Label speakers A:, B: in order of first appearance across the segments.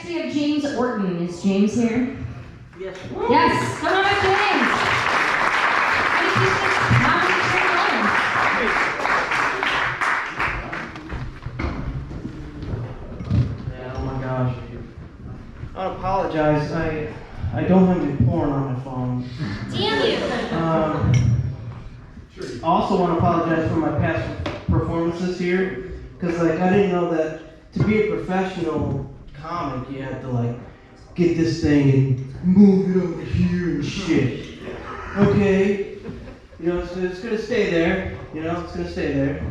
A: next we have James Orton. Is James here?
B: Yes.
A: Yes. Come on up, James.
B: Yeah, oh my gosh. I apologize. I don't have any porn on my phone.
A: Damn you.
B: I also want to apologize for my past performances here, because I didn't know that to be a professional comic, you have to get this thing and move it over here and shit. Okay, it's gonna stay there. It's gonna stay there.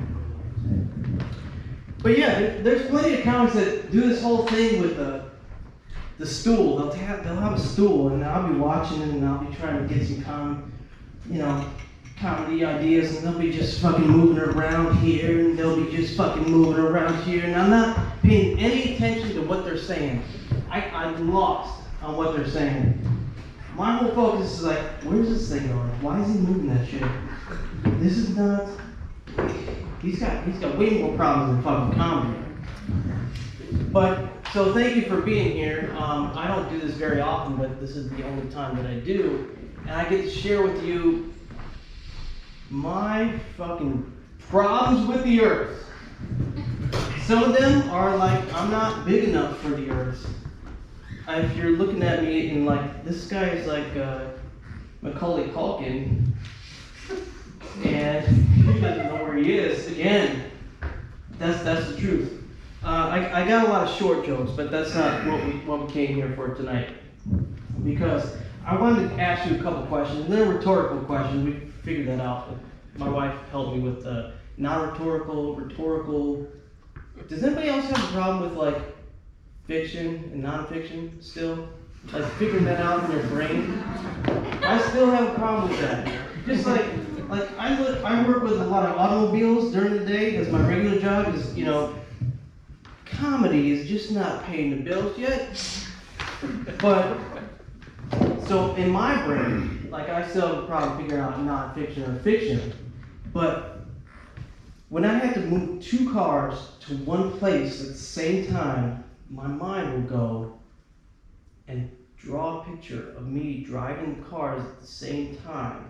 B: But yeah, there's plenty of comics that do this whole thing with the stool. They'll have a stool, and I'll be watching it, and I'll be trying to get some comedy ideas, and they'll be just fucking moving around here, and they'll be just fucking moving around here, and I'm not paying any attention to what they're saying. I'm lost on what they're saying. My whole focus is where's this thing going? Why is he moving that shit? This is not. He's got way more problems than fucking comedy. But so thank you for being here. I don't do this very often, but this is the only time that I do, and I get to share with you my fucking problems with the earth. Some of them are I'm not big enough for the earth. If you're looking at me and this guy is Macaulay Culkin, and he doesn't know where he is. Again, that's the truth. I got a lot of short jokes, but that's not what we came here for tonight. Because I wanted to ask you a couple questions, and they're rhetorical questions. We figured that out. My wife helped me with non-rhetorical, rhetorical. Does anybody else have a problem with fiction and non-fiction still? Figuring that out in their brain? I still have a problem with that. Just I work with a lot of automobiles during the day because my regular job is, comedy is just not paying the bills yet. But, so in my brain, I still have a problem figuring out non-fiction or fiction. But when I had to move two cars to one place at the same time, my mind will go and draw a picture of me driving the cars at the same time,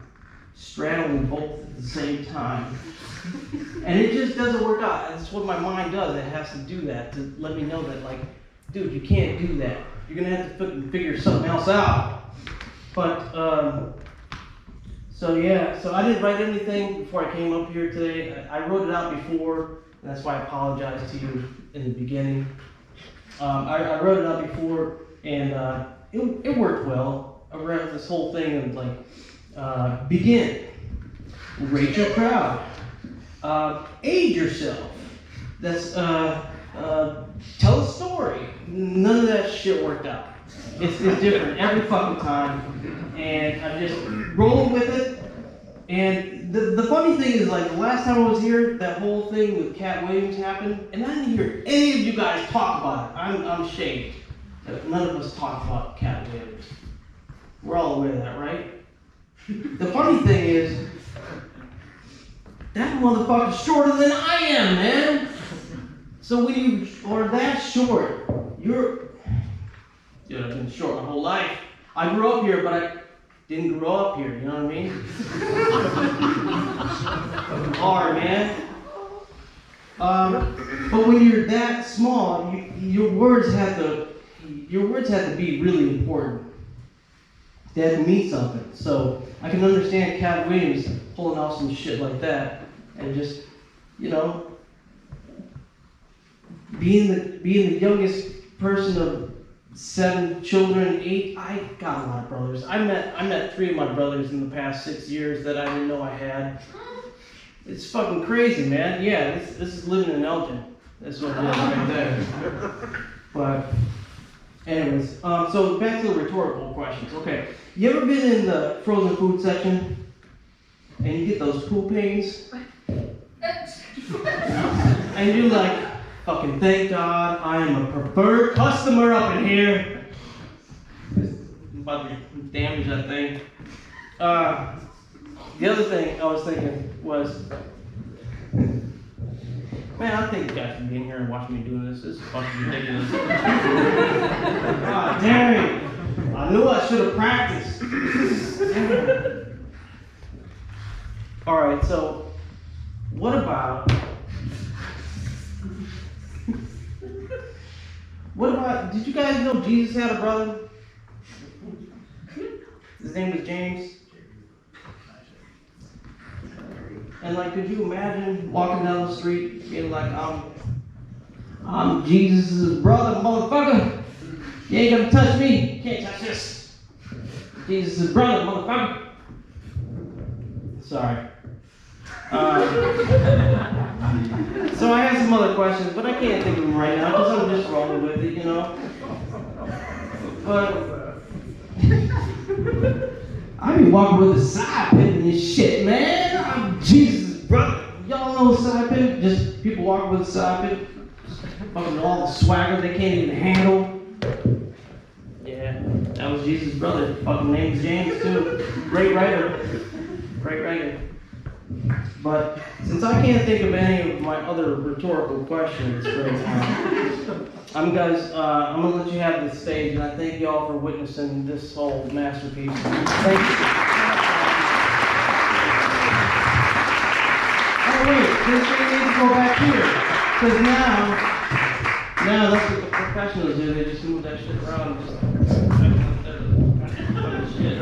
B: straddling both at the same time. And it just doesn't work out. That's what my mind does. It has to do that to let me know that, dude, you can't do that. You're going to have to figure something else out. But, so I didn't write anything before I came up here today. I wrote it out before, and that's why I apologize to you in the beginning. I wrote it out before, and it worked well. I read this whole thing and begin, rate your crowd, age yourself. That's tell a story. None of that shit worked out. It's different every fucking time, and I'm just rolling with it. And the funny thing is, the last time I was here, that whole thing with Cat Williams happened, and I didn't hear any of you guys talk about it. I'm ashamed that none of us talked about Cat Williams. We're all aware of that, right? The funny thing is, that motherfucker's shorter than I am, man. So when you are that short, I've been short my whole life. I grew up here, but I didn't grow up here, you know what I mean? Hard, man. But when you're that small, your words have to be really important. They have to mean something. So I can understand Cat Williams pulling off some shit like that, and just, being the youngest person of 7 children, 8. I got a lot of brothers. I met 3 of my brothers in the past 6 years that I didn't know I had. It's fucking crazy, man. Yeah, this is living in Elgin. That's what it is right there. But anyways, so back to the rhetorical questions. Okay, you ever been in the frozen food section and you get those poo pains? And you're fucking thank God I am a preferred customer up in here. I'm about to damage that thing. The other thing I was thinking was, man, I think you guys should be in here and watching me doing this. This is fucking ridiculous. knew I should have practiced. All right, so what about did you guys know Jesus had a brother? His name was James. And like, could you imagine walking down the street being like, I'm Jesus' brother, motherfucker. You ain't gonna touch me. You can't touch this. Jesus' brother, motherfucker. Sorry. So I have some other questions, but I can't think of them right now because I'm just rolling with it, you know. But I be walking with a side pit in this shit, man. I'm Jesus' brother. Y'all know a side pit? Just people walking with a side pit. Fucking all the swagger they can't even handle. Yeah, that was Jesus' brother. Fucking name's James too. Great writer. Great writer. But since I can't think of any of my other rhetorical questions right now, I'm gonna let you have the stage, and I thank y'all for witnessing this whole masterpiece. Thank you. Oh wait, this thing needs to go back here, because now that's what the professionals do. They just move that shit around and just shit.